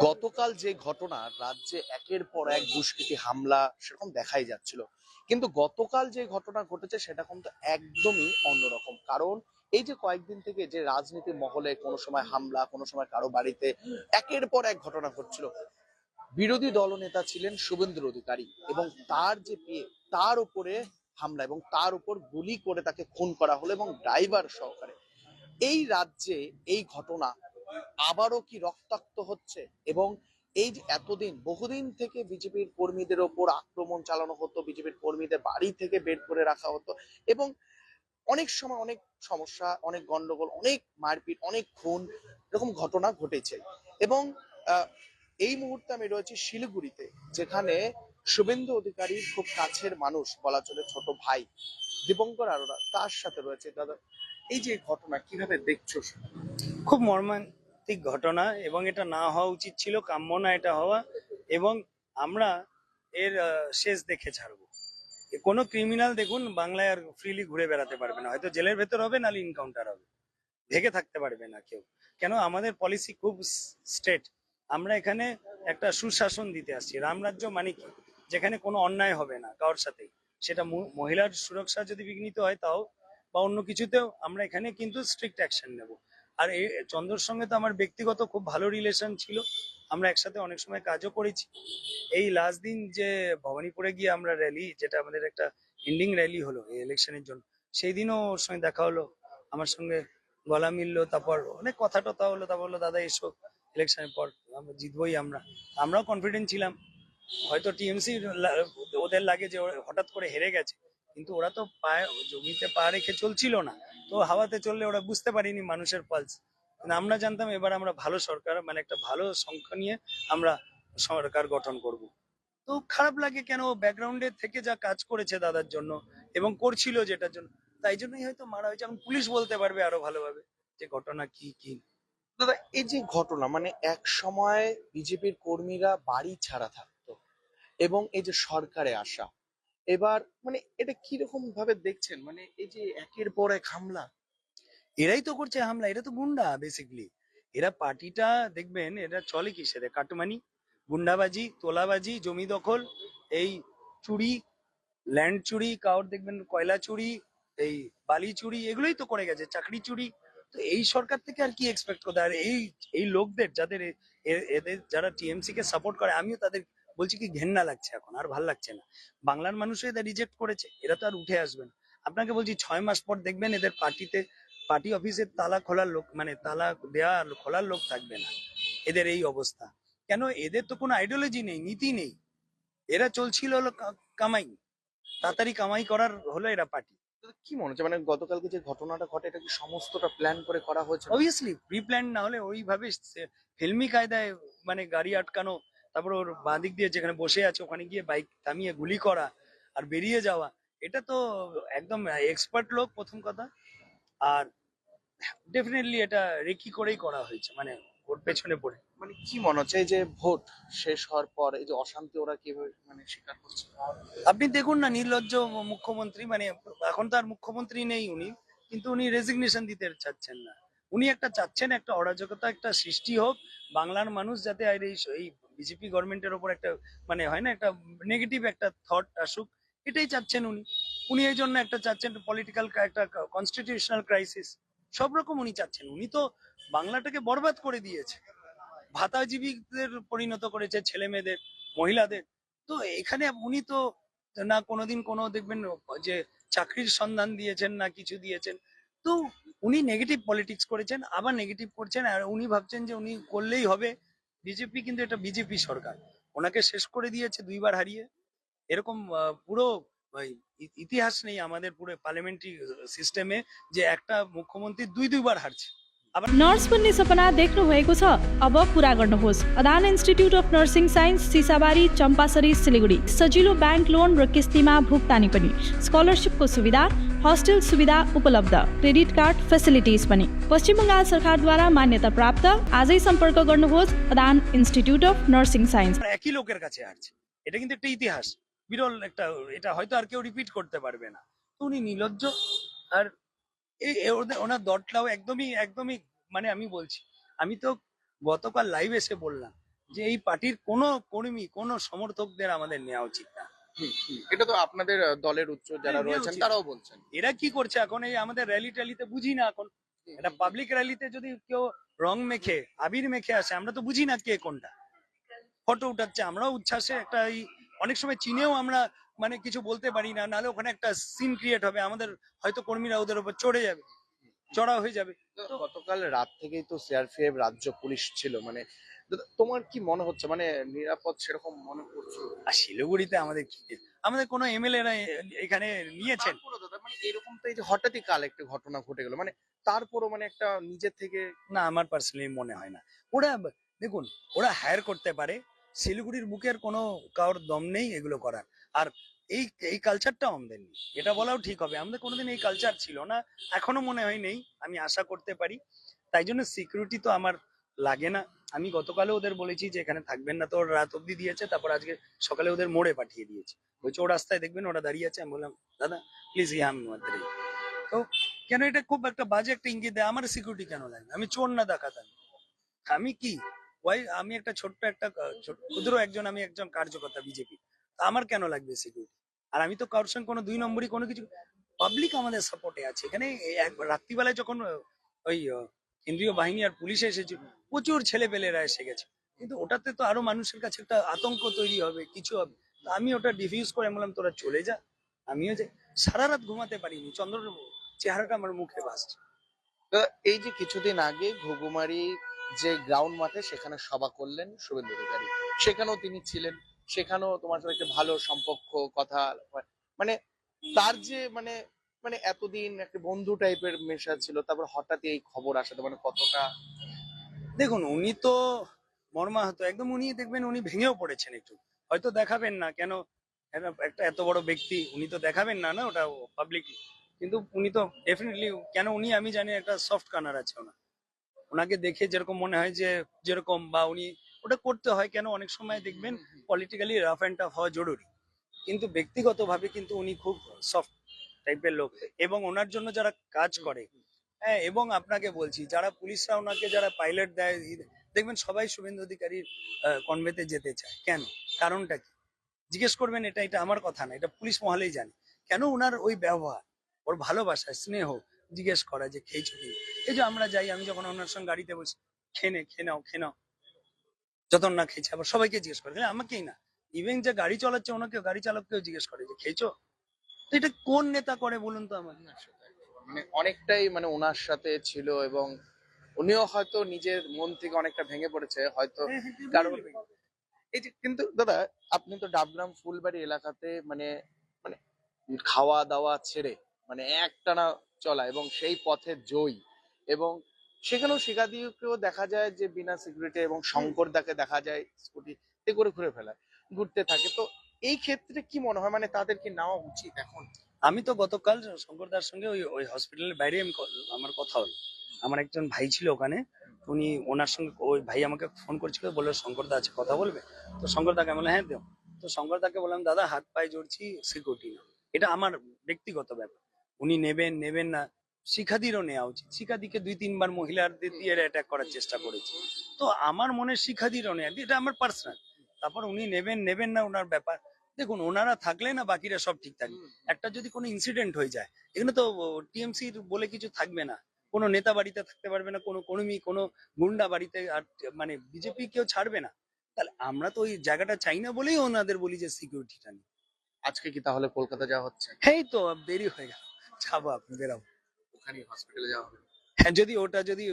গতকাল যে ঘটনা রাজ্যে একের পর এক দুষ্কৃতী হামলা সেরকম দেখাই যাচ্ছিল, কিন্তু গতকাল যে ঘটনা ঘটেছে সেটা কিন্তু একদমই অন্যরকম। কারণ এই যে কয়েকদিন থেকে যে রাজনীতি মহলে কোনো সময় হামলা, কোনো সময় কারো বাড়িতে একের পর এক ঘটনা ঘটছিল, বিরোধী দলনেতা ছিলেন শুভেন্দু অধিকারী এবং তার যে পেয়ে তার উপরে হামলা এবং তার উপর গুলি করে তাকে খুন করা হলো এবং ড্রাইভার সহকারে। এই রাজ্যে এই ঘটনা আবারও কি রক্তাক্ত হচ্ছে? এবং এই যে এতদিন বহুদিন থেকে বিজেপির কর্মীদের ওপর আক্রমণ চালানো হতো, বিজেপির কর্মীদের বাড়ি থেকে বের করে রাখা হতো এবং অনেক সময় অনেক সমস্যা, অনেক গন্ডগোল, অনেক মারপিট, অনেক খুন, এরকম ঘটনা ঘটেছে। এবং আহ, এই মুহূর্তে আমি রয়েছি শিলিগুড়িতে, যেখানে শুভেন্দু অধিকারীর খুব কাছের মানুষ বলা চলে, ছোট ভাই দীপঙ্কর আরোরা তার সাথে রয়েছে। দাদা, এই যে ঘটনা কিভাবে দেখছো? খুব মর্মান্তিক ঘটনা এবং এটা না হওয়া উচিত ছিল, কাম্য না এটা হওয়া। এবং আমরা এর শেষ দেখে ছাড়বো। কোনো ক্রিমিনাল দেখুন বাংলায় আর ফ্রিলি ঘুরে বেড়াতে পারবে না, হয়তো জেলের ভেতর হবে, নাহলে ইনকাউন্টার হবে, ঢেকে থাকতে পারবে না কেউ। কেন আমাদের পলিসি খুব স্ট্রেট। আমরা এখানে একটা সুশাসন দিতে আসছি। রামরাজ্য মানে কি? যেখানে কোনো অন্যায় হবে না কারোর সাথেই, সেটা মহিলার সুরক্ষা যদি বিঘ্নিত হয় তাও, বা অন্য কিছুতেও আমরা এখানে কিন্তু স্ট্রিক্ট অ্যাকশন নেব। আর এই চন্দ্রর সঙ্গে তো আমার ব্যক্তিগত খুব ভালো রিলেশন ছিল, আমরা একসাথে অনেক সময় কাজও করেছি। এই লাস্ট দিন যে ভবানীপুরে গিয়ে আমরা র্যালি, যেটা আমাদের একটা এন্ডিং র্যালি হলো এই ইলেকশনের জন্য, সেই দিনও ওর সঙ্গে দেখা হলো, আমার সঙ্গে গলা মিললো, তারপর অনেক কথা টথা হলো। তারপর বললো, দাদা এসো, ইলেকশনের পর আমরা জিতবই। আমরাও কনফিডেন্ট ছিলাম। হয়তো টিএমসি ওদের লাগে যে হঠাৎ করে হেরে গেছে, কিন্তু ওরা তো পায়ে জমিতে পা রেখে চলছিল না, তো হাওয়াতে চললে ওরা বুঝতে পারিনি মানুষের পালস। কিন্তু আমরা জানতাম এবার আমরা ভালো সরকার, মানে একটা ভালো সংখ্যা নিয়ে আমরা সরকার গঠন করব। তো খারাপ লাগে কেন, ব্যাকগ্রাউন্ডে থেকে যা কাজ করেছে দাদার জন্য এবং করছিল যেটার জন্য, তাই জন্যই হয়তো মারা হয়েছে। এখন পুলিশ বলতে পারবে আরো ভালোভাবে যে ঘটনা কি কি। দাদা, এই যে ঘটনা, মানে এক সময় বিজেপির কর্মীরা বাড়ি ছাড়া থাকতো এবং এই যে সরকারে আসা, এবার মানে এটা কিরকম ভাবে দেখছেন? মানে এই যে একের পর এক হামলা। এরাই তো করছে হামলা, এরা তো গুন্ডা বেসিকলি। এরা পার্টিটা দেখবেন, এরা চলে কিসের, কাটমানি, গুন্ডাবাজি, তোলাবাজি, জমি দখল, এই চুরি, ল্যান্ড চুরি, কাউর দেখবেন কয়লা চুরি, এই বালি চুরি, এগুলোই তো করে গেছে, চাকরি চুরি। তো এই সরকার থেকে আর কি এক্সপেক্ট করতে? আর এই এই লোকদের যাদের এদের যারা টিএমসি কে সাপোর্ট করে, আমিও তাদের বলছি কি ঘেন্না লাগছে, এখন আর ভাল লাগছে না। বাংলার মানুষও এদের রিজেক্ট করেছে, এরা তো আর উঠে আসবে না। আপনাকে বলছি 6 মাস পর দেখবেন এদের পার্টি অফিসের তালা খোলার লোক, মানে তালা দেওয়া খোলার লোক থাকবে না। এদের এই অবস্থা কেন? এদের তো কোনো আইডিওলজি নেই, নীতি নেই। এরা চলছিল হলো কামাই, তাড়াতাড়ি কামাই করার হলো এরা পার্টি। দাদা, কি মনে হচ্ছে, মানে গতকালকে যে ঘটনাটা ঘটে এটা কি সমস্তটা প্ল্যান করে করা হয়েছে? অবভিয়াসলি প্রি প্ল্যান, না হলে ওইভাবে ফিল্মি কায়দায় মানে গাড়ি আটকানো, তারপর ওর বাঁদিক দিয়ে যেখানে বসে আছে ওখানে গিয়ে বাইক থামিয়ে গুলি করা আর বেরিয়ে যাওয়া, এটা তো একদম এক্সপার্ট লোক প্রথম কথা। আর ডেফিনেটলি এটা রেকি করেই করা হয়েছে, মানে ওর পেছনে পড়ে। মানে কি মনে হচ্ছে এই যে ভোট শেষ হওয়ার পর এই যে অশান্তি ওরা কিভাবে মানে স্বীকার করছে? আপনি দেখুন না, নির্লজ্জ মুখ্যমন্ত্রী, মানে এখন তো আর মুখ্যমন্ত্রী নেই উনি, কিন্তু উনি রেজিগনেশন দিতে চাচ্ছেন না। উনি একটা চাচ্ছেন একটা অরাজকতা একটা সৃষ্টি হোক, বাংলার মানুষ যাতে আর এই বিজেপি গভর্নমেন্টের ওপর একটা, মানে হয় না, একটা নেগেটিভ একটা থট আসুক, এটাই চাচ্ছেন উনি। উনি এই জন্য একটা চাচ্ছেন পলিটিক্যাল একটা কনস্টিটিউশনাল ক্রাইসিস, সব রকম উনি চাচ্ছেন। উনি তো বাংলাটাকে বরবাদ করে দিয়েছে, ভাতাজীবীদের পরিণত করেছে ছেলে মেয়েদের, মহিলাদের। তো এখানে উনি তো না কোনোদিন কোনো দেখবেন যে চাকরির সন্ধান দিয়েছেন, না কিছু দিয়েছেন। তো উনি নেগেটিভ পলিটিক্স করেছেন, আবার নেগেটিভ করছেন, আর উনি ভাবছেন যে উনি করলেই হবে। বিজেপি কিন্তু এটা বিজেপি সরকার, ওনাকে শেষ করে দিয়েছে 2বার হারিয়ে। এরকম পুরো ইতিহাস নেই আমাদের পুরো পার্লামেন্টারি সিস্টেমে যে একটা मुख्यमंत्री 2 বার हार्छ। नर्स बन्ने सपना देख्नु भएको छ? अब पूरा गर्नुहोस्। Adan institute of nursing science, Sisabari, Champasari, Siliguri. सजिलो ब्याङ्क लोन र किस्तीमा भुक्तानी पनि, स्कलरसिपको सुविधा, हस्टेल सुविधा उपलब्ध, क्रेडिट कार्ड फेसिलिटिज पनि। पश्चिम बङ्गाल सरकारद्वारा मान्यता प्राप्त। आजै सम्पर्क गर्नुहोस् Adan institute of nursing signs. একই লোকের কাছে হারছে, এটা কিন্তু একটা ইতিহাস, বিরল একটা, এটা হয়তো আর কেউ রিপিট করতে পারবে না। তো উনি নির্লজ্জ। আর এই ওনার দটলাও একদমই একদমই, মানে আমি বলছি, আমি তো গতকাল লাইভ এসে বললাম যে এই পার্টির কোনো কর্মী কোনো সমর্থকদের আমাদের নেওয়া উচিত না। এটা তো আপনাদের দলের উচ্চ যারা নেওয়া রয়েছেন উচিত। তারাও বলছেন। এরা কি করছে এখন এই আমাদের র্যালি ট্যালিতে বুঝি না এখন একটা পাবলিক র্যালিতে যদি কেউ রং মেখে আবির মেখে আসে আমরা তো বুঝি না কে কোনটা ফটো উঠাচ্ছে আমরাও উচ্ছ্বাসে একটা এই অনেক সময় চিনেও আমরা মানে কিছু বলতে পারি না নাহলে ওখানে একটা সিন ক্রিয়েট হবে আমাদের হয়তো কর্মীরা ওদের উপর চড়া হয়ে যাবে। তো গতকাল রাত থেকেই তো সিআরপিএফ রাজ্য পুলিশ ছিল, মানে তোমার কি মনে হচ্ছে, মানে নিরাপদ সেরকম মনে করছো? আর শিলিগুড়িতে আমাদের কোনো এমএলএ এখানে নিয়েছেন? তারপরও দাদা মানে এরকম তো এই যে হঠাৎই কাল একটা ঘটনা ঘটে গেল, মানে তারপরও মানে একটা নিজের থেকে না আমার পার্সোনালি মনে হয় না। ওরা দেখুন ওরা হায়ার করতে পারে, শিলিগুড়ির বুকের কোনো কারোর দম নেই এগুলো করার। আর এই এই কালচারটা আমাদের নেই, এটা বলাও ঠিক হবে। আমাদের কোনোদিন এই কালচার ছিল না, এখনো মনে হয় নেই, আমি আশা করতে পারি। তাই জন্য সিকিউরিটি তো আমার লাগে না। আমি গতকালও ওদের বলেছি যে এখানে থাকবেন না, তো ওরা রাত অব্দি দিয়েছে, তারপর আজকে সকালে ওদের মোড়ে পাঠিয়ে দিয়েছে। বলছে ও রাস্তায় দেখবেন ওরা দাঁড়িয়ে আছে। আমি বললাম দাদা প্লিজ ইয়ে আমি তো কেন এটা খুব একটা বাজে একটা ইঙ্গিত দেয়। আমার সিকিউরিটি কেন লাগবে? আমি চোর না ডাকাত? আমি কি আমি একটা ছোট্ট একটা ক্ষুদ্র আমি একজন কার্যকর্তা বিজেপি, আমার কেন লাগবে সিকিউরিটি? আর আমি তো কারোর সঙ্গে কোনো 2 নম্বরই কোনো কিছু, পাবলিক আমাদের সাপোর্টে আছে এখানে। রাত্রিবেলায় যখন ওই কেন্দ্রীয় বাহিনী আর পুলিশ এসেছিল প্রচুর ছেলেপেলেরা এসে গেছে, কিন্তু ওটাতে তো আরো মানুষের কাছে একটা আতঙ্ক তৈরি হবে, কিছু হবে। তো আমি ওটা ডিফিউজ করে বললাম তোরা চলে যা, আমিও যাই। সারা রাত ঘুমাতে পারিনি, চন্দ্রের চেহারাটা আমার মুখে ভাসছে। দাদা, এই যে কিছুদিন আগে ঘুঘুমারি যে গ্রাউন্ড মাঠে সেখানে সভা করলেন শুভেন্দু অধিকারী, সেখানেও তিনি ছিলেন, সেখানেও তোমার সাথে একটা ভালো সম্পর্ক কথা, মানে তার যে মানে মানে এতদিন একটা বন্ধু টাইপের মেশা ছিল, তারপর হঠাৎ এই খবর আসাতে মানে কতটা। দেখুন উনি তো মর্মাহত একদম, উনি দেখবেন উনি ভেঙেও পড়েছেন একটু, হয়তো দেখাবেন না কেন, একটা এত বড় ব্যক্তি উনি তো দেখাবেন না ওটা পাবলিক, কিন্তু উনি তো ডেফিনেটলি কেন উনি আমি জানি একটা সফট কর্নার আছে ওনাকে দেখে যেরকম মনে হয় যে যেরকম বা উনি ওটা করতে হয় কেন, অনেক সময় দেখবেন পলিটিক্যালি রাফ অ্যান্ড টাফ হওয়া জরুরি, কিন্তু ব্যক্তিগতভাবে কিন্তু উনি খুব সফট টাইপের লোক। এবং ওনার জন্য যারা কাজ করে, হ্যাঁ, এবং আপনাকে বলছি যারা পুলিশরা ওনাকে যারা পাইলট দেয় দেখবেন সবাই শুভেন্দু অধিকারীর কনভেতে যেতে চায়। কেন? কারণটা কি জিজ্ঞেস করবেন, এটা এটা আমার কথা না, এটা পুলিশ মহলেই জানে কেন। ওনার ওই ব্যবহার, ওর ভালোবাসা স্নেহ, জিজ্ঞেস করা যে খেয়েছো কি। এই যে আমরা যাই, আমি যখন ওনার সঙ্গে গাড়িতে বসি, খেয়ে নাও যতক্ষণ না খেয়েছে, আবার সবাইকে জিজ্ঞেস করে, আমাকেই না, ইভেন যে গাড়ি চালাচ্ছে ওনাকে গাড়ি চালককেও জিজ্ঞেস করে যে খেয়েছো। তো এটা কোন নেতা করে বলুন তো আমার? মানে অনেকটাই মানে ওনার সাথে ছিল, এবং উনিও হয়তো নিজের মন থেকে অনেকটা ভেঙে পড়েছে হয়তো কারণ। এই যে কিন্তু দাদা আপনি তো ডাবগ্রাম ফুলবাড়ি এলাকাতে মানে মানে খাওয়া দাওয়া ছেড়ে মানে একটানা চলা, এবং সেই পথে জয়ী, এবং সেখানেও শিখাদিকেও দেখা যায় যে বিনা সিকিউরিটি, এবং শঙ্কর দাকে দেখা যায় স্কুটিতে করে ঘুরে ফেলায় ঘুরতে থাকে। তো এই ক্ষেত্রে কি মনে হয়, মানে তাদের কি নেওয়া উচিত এখন? আমি তো গতকাল শঙ্কর দার সঙ্গে ওই হসপিটালের বাইরে আমার কথা হলো। আমার একজন ভাই ছিল ওখানে, উনি ওনার সঙ্গে ওই ভাই আমাকে ফোন করছিল, বললো শঙ্কর দা আছে কথা বলবে। তো শঙ্কর দাকে বললাম হ্যাঁ দেও। তো শঙ্কর দাকে বললাম দাদা হাত পায়ে জড়ছি, সিকিউরিটি না, এটা আমার ব্যক্তিগত ব্যাপার, উনি নেবেন না। শিখাদিরও নেওয়া উচিত। শিখাদিকে 2-3 বার মহিলাদের দিয়ে অ্যাটাক করার চেষ্টা করেছে, তো আমার মনে শিখাদিরও নেওয়া, এটা আমার পার্সোনাল। তারপর উনি নেবেন না ওনার ব্যাপার। দেখুন ওনারা থাকলে না বাকিরা সব ঠিক থাকবে। একটা যদি কোনো ইনসিডেন্ট হয়ে যায়, এখানে তো টিএমসির বলে কিছু থাকবে না, কোনো নেতা বাড়িতে থাকতে পারবে না, কোনো কর্মী কোনো গুন্ডা বাড়িতে, আর মানে বিজেপি কেউ ছাড়বে না। তাহলে আমরা তো ওই জায়গাটা চাই না বলেই ওনাদের বলি যে সিকিউরিটিটা নেই। আজকে কি তাহলে কলকাতা যাওয়া হচ্ছে? এই তো দেরি হয়ে গেল, যাবো আপনি বেরাবো, ওখানে হসপিটালে যাওয়া হবে? হ্যাঁ যদি ওটা যদি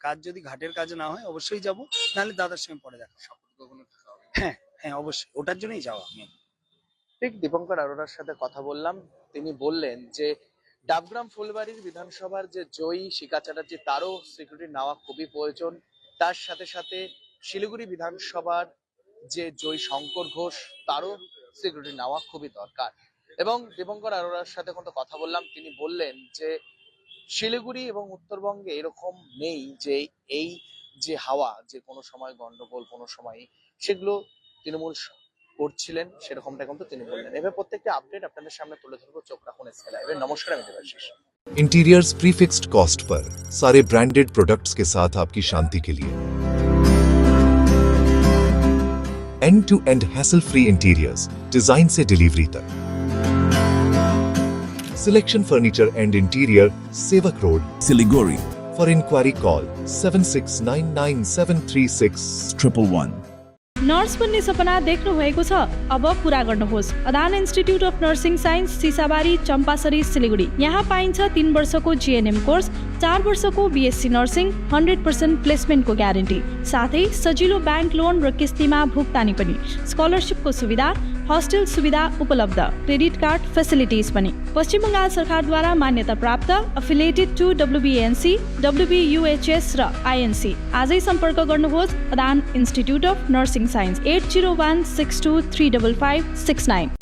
কাজ যদি ঘাটের কাজ না হয় অবশ্যই যাব, নাহলে দাদার সঙ্গে পরে দেখা। কখনো থাকা হবে? হ্যাঁ হ্যাঁ অবশ্যই, ওটার জন্যই যাওয়া। ঠিক দীপঙ্কর আরোরার সাথে কথা বললাম, তিনি বললেন যে ডাবগ্রাম ফুলবাড়ির বিধানসভার যে জয়ী শিখা চ্যাটার্জি তারও সিকিউরিটি নেওয়া খুবই প্রয়োজন, তার সাথে সাথে শিলিগুড়ি বিধানসভার যে জয়ী শঙ্কর ঘোষ তারও সিকিউরিটি নেওয়া খুবই দরকার। এবং দীপঙ্কর আরোরার সাথে কথা বললাম, তিনি বললেন যে শিলিগুড়ি এবং উত্তরবঙ্গে এরকম নেই যে এই যে হাওয়া যে কোনো সময় গন্ডগোল কোনো সময় সেগুলো তৃণমূল করছিলেন, সেরকমটা কিন্তু তিনি বললেন। এভাবে প্রত্যেকটা আপডেট আপনাদের সামনে তুলে ধরবো, চোখ রাখুন এসকে লাইভে। नमस्कार, আমি Debashis. Interiors prefixed cost per सारे ब्रांडेड प्रोडक्ट्स के साथ आपकी शांति के लिए end-to-end hassle-free interiors, डिजाइन से डिलीवरी तक। Selection Furniture and Interior, Sevak Road, Siliguri, For inquiry call 7699736111. Nurse बन्ने सपना देख्नु भएको छ अब पूरा गर्नुहोस्। Adan institute of nursing science Sisabari Champasari Siliguri. यहाँ पाइन्छ 3 वर्षको जीएनएम कोर्स, 4 वर्षको बीएससी नर्सिङ, 100% प्लेसमेन्टको ग्यारेन्टी, साथै सजिलो ब्याङ्क लोन र किस्तीमा भुक्तानी पनि, स्कलरसिपको सुविधा, हस्टेल सुविधा उपलब्ध, क्रेडिट कार्ड फेसिलिटिज पनि। पश्चिम बङ्गाल सरकारद्वारा मान्यता प्राप्त, एफिलिएटेड टु WBNC, WBUHS र INC। आजै सम्पर्क गर्नुहोस् Adan institute of nursing science 8016235569।